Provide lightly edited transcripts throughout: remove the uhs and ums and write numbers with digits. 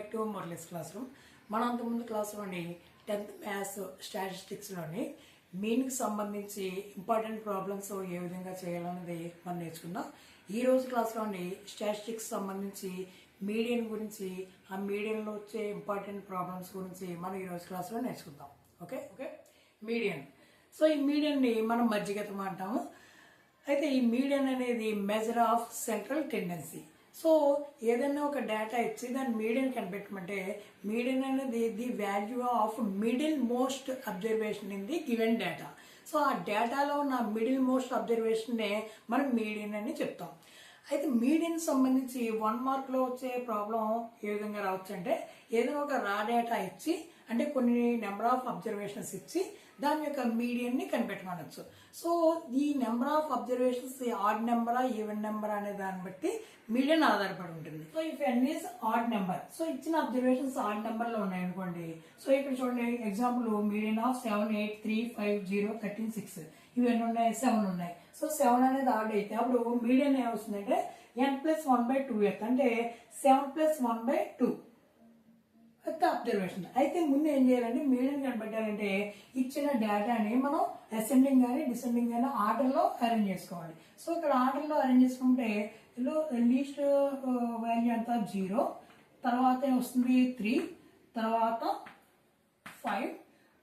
Back to మోడలిస్ classroom. మనం అంతకుముందు క్లాస్లోని 10th మ్యాథ్స్ స్టాటిస్టిక్స్లోని మీన్కి సంబంధించి ఇంపార్టెంట్ ప్రాబ్లమ్స్ ఏ విధంగా చేయాలన్నది మనం నేర్చుకుందాం. ఈ రోజు క్లాస్లోని స్టాటిస్టిక్స్ సంబంధించి మీడియన్ గురించి, ఆ మీడియన్లో వచ్చే ఇంపార్టెంట్ ప్రాబ్లమ్స్ గురించి మనం ఈ రోజు క్లాస్లో నేర్చుకుందాం. Okay okay median. సో ఈ మీడియన్ని మనం మధ్యగతం అంటాము. అయితే ఈ మీడియన్ అనేది measure of central tendency. So ఏదైనా ఒక డేటా ఇచ్చి దాన్ని మీడియన్ కనిపెట్టమంటే మీడియన్ అనేది the value of middle most observation in the given data. So ఆ డేటాలో ఉన్న మిడిల్ మోస్ట్ అబ్జర్వేషన్నే మనం మీడియన్ అని చెప్తాం. అయితే మీడియన్ సంబంధించి 1 మార్క్లో వచ్చే ప్రాబ్లం ఏ విధంగా రావచ్చు అంటే, ఏదైనా ఒక రా డేటా ఇచ్చి అంటే కొన్ని నెంబర్ ఆఫ్ అబ్జర్వేషన్స్ ఇచ్చి దాని యొక్క మీడియన్ని కనిపెట్టమనొచ్చు. సో ఈ నెంబర్ ఆఫ్ అబ్జర్వేషన్స్ ఆడ్ నెంబరా ఈవెన్ నెంబర్ అనే దాన్ని బట్టి మీడియన్ ఆధారపడి ఉంటుంది. So if N is odd number, so ఇచ్చిన అబ్జర్వేషన్స్ ఆడ్ నెంబర్లో ఉన్నాయనుకోండి. సో ఇక్కడ చూడండి ఎగ్జాంపుల్ మీడియన్ ఆఫ్ 7, 8, 3, 5, 0, 13, 6 ఇవన్నీ ఉన్నాయి, 7 ఉన్నాయి. సో 7 అనేది ఆడ్ అయితే అప్పుడు మీడియన్ ఏమవుతుందంటే n+1/2 అంటే 7+1/2 అబ్జర్వేషన్. అయితే ముందు ఏం చేయాలంటే మీడియన్ కనిపెట్టాలంటే ఇచ్చిన డేటాని మనం అసెండింగ్ కానీ డిసెండింగ్ కానీ ఆర్డర్లో అరేంజ్ చేసుకోవాలి. సో ఇక్కడ ఆర్డర్లో అరేంజ్ చేసుకుంటే లీస్ట్ వాల్యూ అంతా 0, తర్వాత వస్తుంది 3, తర్వాత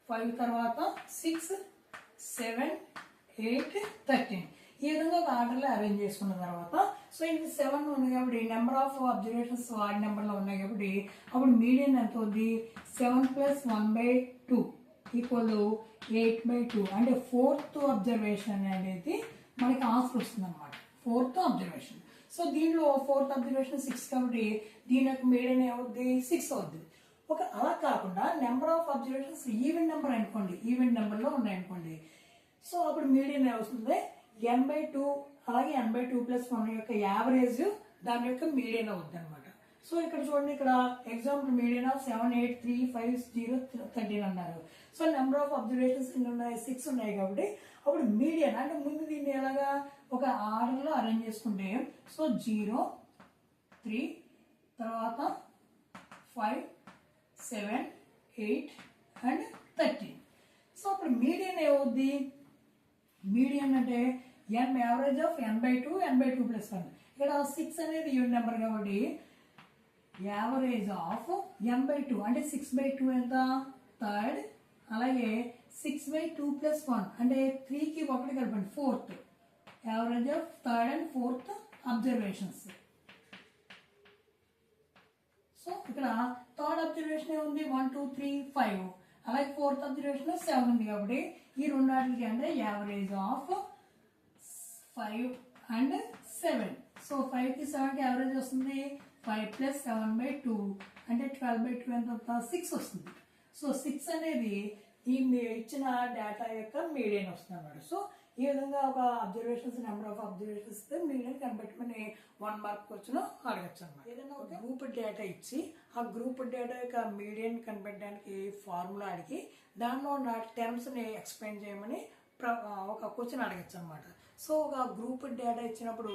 5 తర్వాత 6, 7, 8, 13 ఈ విధంగా ఒక ఆర్డర్లో అరేంజ్ చేసుకున్న తర్వాత, సో ఇది 7 ఉంది కాబట్టి నెంబర్ ఆఫ్ అబ్జర్వేషన్స్ వార్డ్ నెంబర్లో ఉన్నాయి కాబట్టి అప్పుడు మీడియన్ ఎంత అవుద్ది? 7+1/2 ఈక్వల్ 8/2 అంటే 4th అబ్జర్వేషన్ అనేది మనకి ఆన్సర్ వస్తుంది అనమాట. 4th observation. సో దీనిలో 4th అబ్జర్వేషన్ 6 కాబట్టి దీని యొక్క మీడియన్ ఏమవుద్ది? 6 అవుద్ది. అలా కాకుండా number of observations even number అనుకోండి, ఈవెన్ నెంబర్లో ఉన్నాయనుకోండి. సో అప్పుడు మీడియన్ ఏమవుతుంది? n/2 అలాగే n/2+1 యొక్క యావరేజ్ దాని యొక్క మీడియన్ అవుద్ది అనమాట. సో ఇక్కడ చూడండి, ఇక్కడ ఎగ్జాంపుల్ మీడియన్ ఆఫ్ 7, 8, 3, 5, 0, 13 అన్నారు. సో నెంబర్ ఆఫ్ అబ్జర్వేషన్స్ ఎన్ని ఉన్నాయి? 6 ఉన్నాయి కాబట్టి అప్పుడు మీడియన్ అంటే ముందు దీన్ని ఎలాగా ఒక ఆర్డర్లో అరేంజ్ చేసుకుంటే, సో 0, 3 తర్వాత 5, 7, 8 అండ్ 13. సో అప్పుడు మీడియన్ ఏమవుద్ది? మీడియన్ అంటే యావరేజ్ ఆఫ్ n/2, n/2+1. ఇక్కడ 6 అనేది ఈవెన్ నెంబర్ కాబట్టి యావరేజ్ ఆఫ్ n/2 అంటే 6/2 ఎంత? 3rd. అలాగే 6/2+1 అంటే 3కి 1 కలపండి 4th. Average of 3rd and 4th observations. So ఇక్కడ 3rd అబ్జర్వేషన్ ఏముంది? 1, 2, 3, 5. అలాగే 4th అబ్జర్వేషన్ 7 ఉంది కాబట్టి ఈ రెండాటికి అంటే యావరేజ్ ఆఫ్ 5 and 7. సో 5కి 7కి యావరేజ్ వస్తుంది 5+7/2 అంటే 12/2 ఎంత? 6 వస్తుంది. సో 6 అనేది ఈ ఇచ్చిన డేటా యొక్క మీడియన్ వస్తుంది అన్నమాట. సో ఈ విధంగా ఒక observations number of observations median కనిపెట్టమని 1 మార్క్ వచ్చిన అడగచ్చు అన్నమాట. ఏదైనా ఒక గ్రూప్ డేటా ఇచ్చి ఆ గ్రూప్ డేటా యొక్క మీడియన్ కనిపెట్టడానికి ఫార్ములా అడిగి దానిలో ఉన్న టర్మ్స్ని ఎక్స్ప్లెయిన్ చేయమని ఒక క్వశ్చన్ అడగచ్చు అనమాట. సో ఒక గ్రూప్ డేటా ఇచ్చినప్పుడు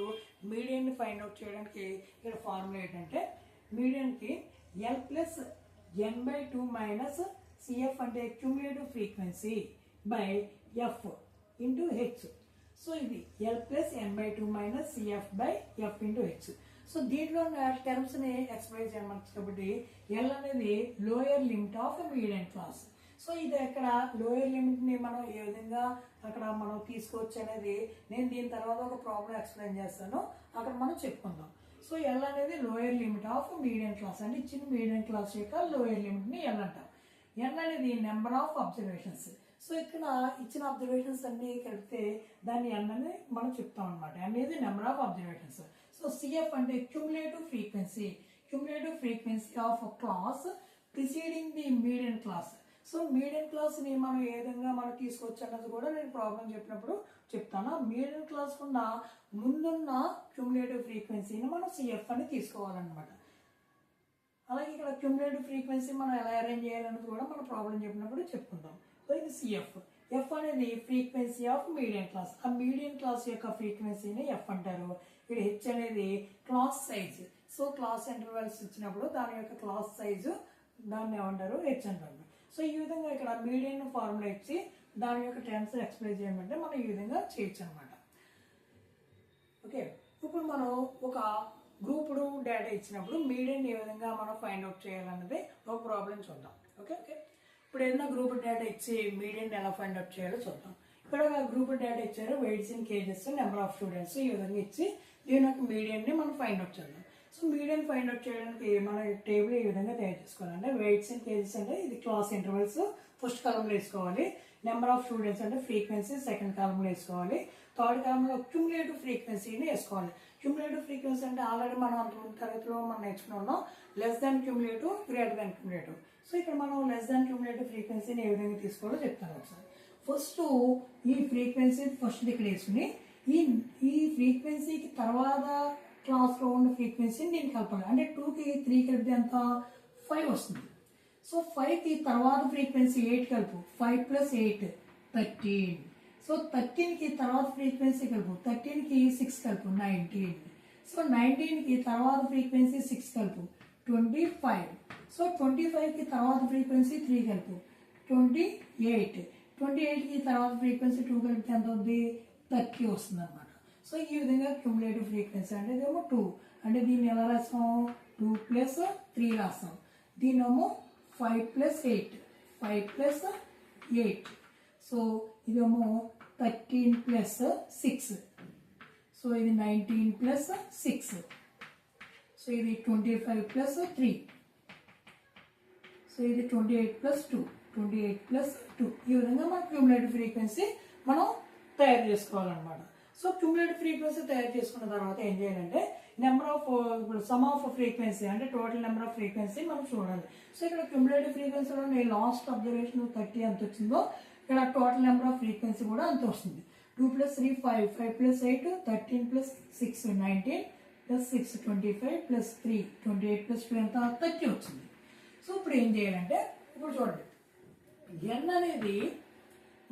మీడియన్ని ఫైండ్ అవుట్ చేయడానికి ఇక్కడ ఫార్ములా ఏంటంటే, మీడియన్కి L+n/2 మైనస్ CF అంటే cumulative frequency by F into H. So ఇది L+n/2 minus CF by F into H. So దీంట్లో ఉన్న టర్మ్స్ని ఎక్స్ప్లెయిన్ చేయమని కాబట్టి L అనేది lower limit of median class. So ఇది ఇక్కడ లోయర్ లిమిట్ని మనం ఏ విధంగా అక్కడ మనం తీసుకోవచ్చు అనేది నేను దీని తర్వాత ఒక ప్రాబ్లం ఎక్స్ప్లెయిన్ చేస్తాను, అక్కడ మనం చెప్పుకుందాం. సో L అనేది lower limit of median class అంటే ఇచ్చిన మీడియన్ క్లాస్ యొక్క లోయర్ లిమిట్ని L అంటాం. N అనేది నెంబర్ ఆఫ్ అబ్జర్వేషన్స్. సో ఇక్కడ ఇచ్చిన అబ్జర్వేషన్స్ అన్ని కలిపితే దాన్ని N అని మనం చెప్తాం అనమాట. N అనేది number of observations. So CF అంటే cumulative frequency, cumulative frequency of class preceding the median class. So median క్లాస్ని మనం ఏ విధంగా మనం తీసుకోవచ్చు అన్నది కూడా నేను ప్రాబ్లం చెప్పినప్పుడు చెప్తాను. మీడియన్ క్లాస్ ఉన్న ముందున్న క్యూములేటివ్ ఫ్రీక్వెన్సీని మనం CF అని తీసుకోవాలన్నమాట. అలాగే ఇక్కడ క్యూములేటివ్ ఫ్రీక్వెన్సీ మనం ఎలా అరేంజ్ చేయాలన్నది కూడా మనం ప్రాబ్లం చెప్పినప్పుడు చెప్పుకుందాం. సో ఇది CF. F అనేది ఫ్రీక్వెన్సీ ఆఫ్ మీడియన్ క్లాస్. ఆ మీడియన్ క్లాస్ యొక్క ఫ్రీక్వెన్సీని F అంటారు. ఇక్కడ H అనేది class size. So so class intervals ఇచ్చినప్పుడు దాని యొక్క క్లాస్ సైజు దాన్ని ఏమంటారు హెచ్ అంటారు. సో ఈ విధంగా ఇక్కడ మీడియన్ ఫార్ములా ఇచ్చి దాని యొక్క టర్మ్స్ ఎక్స్ప్లెయిన్ చేయమంటే మనం ఈ విధంగా చేయొచ్చు అనమాట. ఓకే, ఇప్పుడు మనం ఒక గ్రూపుడు డేటా ఇచ్చినప్పుడు మీడియన్ ఏ విధంగా మనం ఫైండ్ అవుట్ చేయాలన్నది ఒక ప్రాబ్లం చూద్దాం. ఓకే ఓకే ఇప్పుడు ఏదైనా గ్రూప్ డేటా ఇచ్చి మీడియన్ ఎలా ఫైండ్ అవుట్ చేయాలో చూద్దాం. ఇక్కడ గ్రూప్ డేటా ఇచ్చారు, weights in kgs, number of students, ఈ విధంగా ఇచ్చి దీని యొక్క మీడియన్ని మనం ఫైండ్ అవుట్ చేద్దాం. సో మీడియన్ ఫైండ్ అవుట్ చేయడానికి మన టేబుల్ ఈ విధంగా తయారు చేసుకోవాలి. అంటే వెయిట్స్ ఇన్ కేజెస్ అంటే ఇది క్లాస్ ఇంటర్వెల్స్ ఫస్ట్ కాలంలో వేసుకోవాలి, నెంబర్ ఆఫ్ స్టూడెంట్స్ అంటే ఫ్రీక్వెన్సీ సెకండ్ కాలంలో వేసుకోవాలి, థర్డ్ కాలంలో క్యుములేటివ్ ఫ్రీక్వెన్సీని వేసుకోవాలి. క్యుములేటివ్ ఫ్రీక్వెన్సీ అంటే ఆల్రెడీ మనం అంతకుముందు తరగతిలో మనం నేర్చుకున్నాం, less than cumulative, greater than cumulative. So ఇక్కడ మనం లెస్ దాన్ క్యుములేటివ్ ఫ్రీక్వెన్సీని ఏ విధంగా తీసుకోవాలో చెప్తాను ఒకసారి. ఫస్ట్ ఈ ఫ్రీక్వెన్సీ ఫస్ట్ ఇక్కడ వేసుకుని ఈ ఫ్రీక్వెన్సీకి తర్వాత క్లాస్లో ఉన్న ఫ్రీక్వెన్సీని నేను కలపాలి. అంటే 2కి 3 కలిపితే ఎంత 5 వస్తుంది. సో 5కి తర్వాత ఫ్రీక్వెన్సీ 8 కలుపు, 5 + 8 13. సో 13కి తర్వాత ఫ్రీక్వెన్సీ కలుపు, 13కి 6 కలుపు 19. సో 19కి తర్వాత ఫ్రీక్వెన్సీ 6 కలుపు 25. సో 25కి తర్వాత ఫ్రీక్వెన్సీ 3 కలుపు 28. 28కి తర్వాత ఫ్రీక్వెన్సీ 2 కలిపితే ఎంత అవుతుంది 30 వస్తుంది అనమాట. సో ఈ విధంగా క్యుములేటివ్ ఫ్రీక్వెన్సీ అంటే ఇదేమో 2, అంటే దీన్ని ఎలా రాస్తాం 2 + 3 రాస్తాం. దీనేమో 5 + 8, 5 + 8. సో ఇదేమో 13 + 6. సో ఇది 19 + 6. సో ఇది 25 + 3. సో ఇది 28 + 2, 28 + 2. ఈ విధంగా మన క్యుములేటివ్ ఫ్రీక్వెన్సీ మనం తయారు చేసుకోవాలన్నమాట. సో క్యుములేటివ్ ఫ్రీక్వెన్సీ తయారు చేసుకున్న తర్వాత ఏం చేయాలంటే నెంబర్ ఆఫ్ ఇప్పుడు సమ్ ఆఫ్ ఫ్రీక్వెన్సీ అంటే టోటల్ నెంబర్ ఆఫ్ ఫ్రీక్వెన్సీ మనం చూడాలి. సో ఇక్కడ క్యుములేటివ్ ఫ్రీక్వెన్సీలో లాస్ట్ అబ్జర్వేషన్ 30 ఎంత వచ్చిందో ఇక్కడ టోటల్ నెంబర్ ఆఫ్ ఫ్రీక్వెన్సీ కూడా అంత వస్తుంది. 2 + 3 5, 5 + 8 13 + 6 19 + 6 25 + 3 28 + 2 ఎంత 30 వచ్చింది. సో ఇప్పుడు ఏం చేయాలంటే ఇప్పుడు చూడండి n అనేది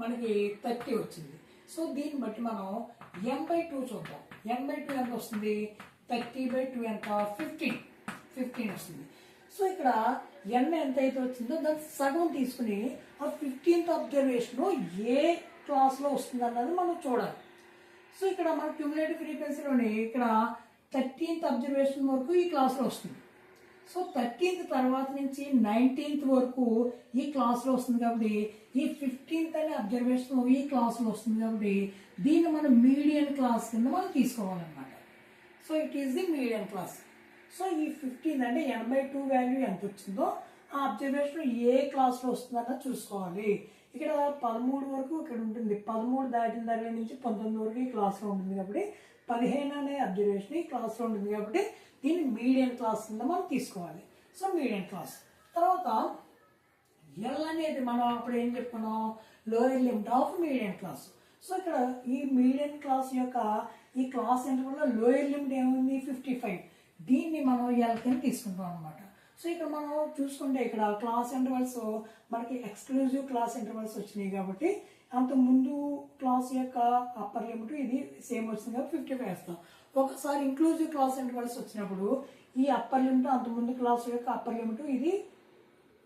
మనకి 30 వచ్చింది. సో దీన్ని బట్టి మనం n/2 చూద్దాం. n/2 ఎంత వస్తుంది 30/2 ఎంత 15 వస్తుంది. సో ఇక్కడ n ఎంత అయితే వచ్చిందో దాన్ని సగం తీసుకుని ఆ 15th అబ్జర్వేషన్ ఏ క్లాస్లో వస్తుంది అన్నది మనం చూడాలి. సో ఇక్కడ మన క్యుములేటివ్ ఫ్రీక్వెన్సీలోని ఇక్కడ 13th అబ్జర్వేషన్ వరకు ఈ క్లాస్లో వస్తుంది. సో 13th తర్వాత నుంచి 19th వరకు ఈ క్లాస్లో వస్తుంది కాబట్టి ఈ 15th అనే అబ్జర్వేషన్ ఈ క్లాస్లో వస్తుంది కాబట్టి దీన్ని మనం మీడియన్ క్లాస్ కింద మనం తీసుకోవాలన్నమాట. So it is the median class. So ఈ 15 అంటే n/2 వాల్యూ ఎంత వచ్చిందో ఆ అబ్జర్వేషన్ ఏ క్లాస్లో వస్తుందన్నది చూసుకోవాలి. ఇక్కడ 13 వరకు ఇక్కడ ఉంటుంది, 13 దాటిన దగ్గర నుంచి 19 వరకు ఈ క్లాస్లో ఉంటుంది కాబట్టి 15 అనే అబ్జర్వేషన్ ఈ క్లాస్లో ఉంటుంది కాబట్టి దీన్ని మీడియన్ క్లాస్ కింద మనం తీసుకోవాలి. సో మీడియన్ క్లాస్ తర్వాత ఎల్ అనేది మనం అప్పుడు ఏం చెప్పుకున్నాం lower limit of median class. So ఇక్కడ ఈ మీడియన్ క్లాస్ యొక్క ఈ క్లాస్ ఇంటర్వల్లో లోయర్ లిమిట్ ఏముంది 55. దీన్ని మనం ఎల్ కింద తీసుకుంటాం అనమాట. సో ఇక్కడ మనం చూసుకుంటే ఇక్కడ క్లాస్ ఇంటర్వల్స్ మనకి ఎక్స్క్లూజివ్ క్లాస్ ఇంటర్వల్స్ వచ్చినాయి కాబట్టి అంత ముందు క్లాస్ యొక్క అప్పర్ లిమిట్ ఇది సేమ్ వచ్చింది కాబట్టి 55 వేస్తాం. ఒకసారి ఇంక్లూజివ్ క్లాస్ ఇంటర్వల్స్ వచ్చినప్పుడు ఈ అప్పర్ లిమిట్ అంత ముందు క్లాస్ యొక్క అప్పర్ లిమిట్ ఇది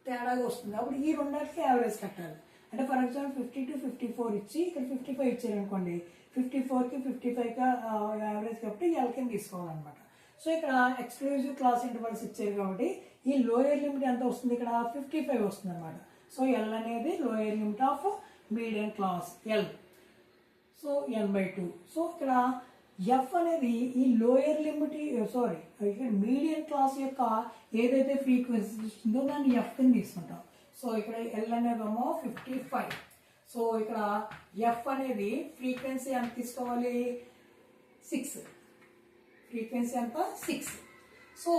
తేడాగా వస్తుంది. అప్పుడు ఈ రెండింటికి యావరేజ్ కట్టాలి. అంటే ఫర్ ఎగ్జాంపుల్ 50 to 54 ఇచ్చి ఇక్కడ 55 ఇచ్చారనుకోండి 54కి 55గా యావరేజ్ కాబట్టి ఎల్కిని తీసుకోవాలన్నమాట. సో ఇక్కడ ఎక్స్క్లూజివ్ క్లాస్ ఇంటర్వల్స్ ఇచ్చారు కాబట్టి ఈ లోయర్ లిమిట్ ఎంత వస్తుంది ఇక్కడ 55 వస్తుంది అనమాట. సో ఎల్ అనేది lower limit of median class L. So n/2. So ఇక్కడ ఎఫ్ అనేది ఈ లోయర్ లిమిట్ ఇక్కడ మీడియన్ క్లాస్ యొక్క ఏదైతే ఫ్రీక్వెన్సీ ఇస్తుందో దాన్ని ఎఫ్ కింద తీసుకుంటాం. సో ఇక్కడ ఎల్ అనేదేమో 55. సో ఇక్కడ ఎఫ్ అనేది ఫ్రీక్వెన్సీ ఎంత తీసుకోవాలి 6. ఫ్రీక్వెన్సీ ఎంత 6. సో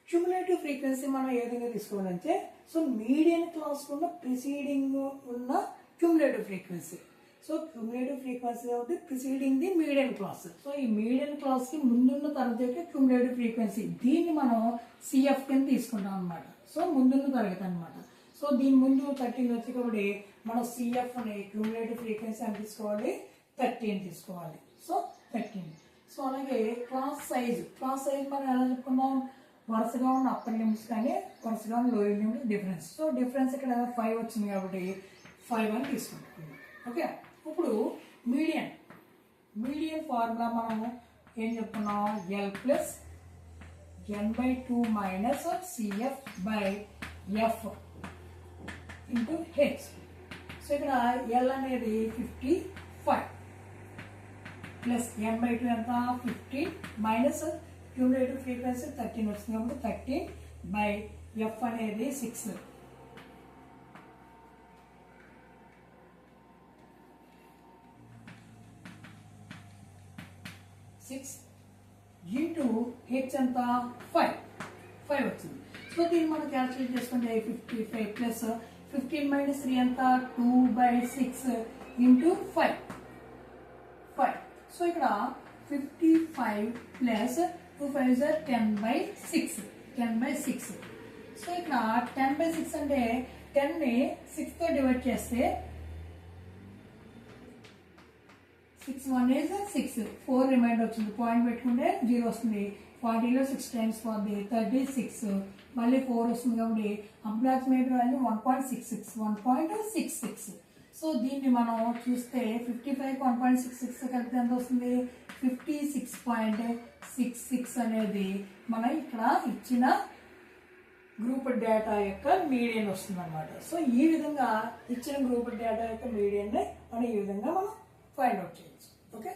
క్యుములేటివ్ ఫ్రీక్వెన్సీ మనం ఏ విధంగా తీసుకోవాలంటే సో మీడియన్ క్లాస్ ఉన్న ప్రిసీడింగ్ ఉన్న cumulative frequency. So cumulative frequency కాబట్టి preceding the median class. So ఈ మీడియన్ క్లాస్కి ముందున్న తరగతి యొక్క క్యుములేటివ్ ఫ్రీక్వెన్సీ దీన్ని మనం సిఎఫ్ కింద తీసుకుంటాం అనమాట. సో ముందున్న తరగతి అనమాట. సో దీని ముందు 13 వచ్చి కాబట్టి మనం సిఎఫ్ అని క్యుములేటివ్ ఫ్రీక్వెన్సీ అని తీసుకోవాలి 13 తీసుకోవాలి. సో 13. సో అలాగే క్లాస్ సైజ్ మనం ఎలా చెప్పుకుందాం, వరుసగా ఉన్న అప్పర్ లిమిట్స్ కానీ వరుసగా ఉన్న lower limit difference. So difference ఇక్కడ 5 వచ్చింది కాబట్టి 5 అని తీసుకుంటున్నాం. ఓకే, ఇప్పుడు మీడియన్ ఫార్ములా మనం ఏం చెప్పుకున్నాం, L plus n/2 minus CF by F into H. So ఇక్కడ ఎల్ అనేది 55 ప్లస్ n/2 ఎంత 15 మైనస్ క్యూములేటివ్ ఫ్రీక్వెన్సీ 13 వస్తుంది కాబట్టి 13 బై ఎఫ్ అనేది 6. ఇంటూ హెచ్ ఎంత 5 వచ్చింది. సో దీన్ని మనం క్యాల్కులేట్ చేసుకుంటే 55 ప్లస్ 15 మైనస్ 3 ఎంత 2/6 ఇంటూ 5. సో ఇక్కడ 55 ప్లస్ 2 5 10/6. సో ఇక్కడ 10/6 అంటే 10ని 6తో డివైడ్ చేస్తే 6 1 is 6, 4 రిమైండర్ వచ్చింది, పాయింట్ పెట్టుకుంటే 0 వస్తుంది. 40లో 6 టైమ్స్ పోద్ది 36, మళ్ళీ 4 వస్తుంది కాబట్టి అప్రాక్సిమేట్ వాల్యూ 1.66. సో దీన్ని మనం చూస్తే 55 1.66 కలిపితే ఎంత వస్తుంది, 56.66 అనేది మన ఇక్కడ ఇచ్చిన గ్రూప్ డేటా యొక్క మీడియన్ వస్తుంది అన్నమాట. సో ఈ విధంగా ఇచ్చిన గ్రూప్ డేటా యొక్క మీడియన్ మనం ఈ విధంగా మనం ఫైండ్ అవుట్ చేయొచ్చు. ఓకే.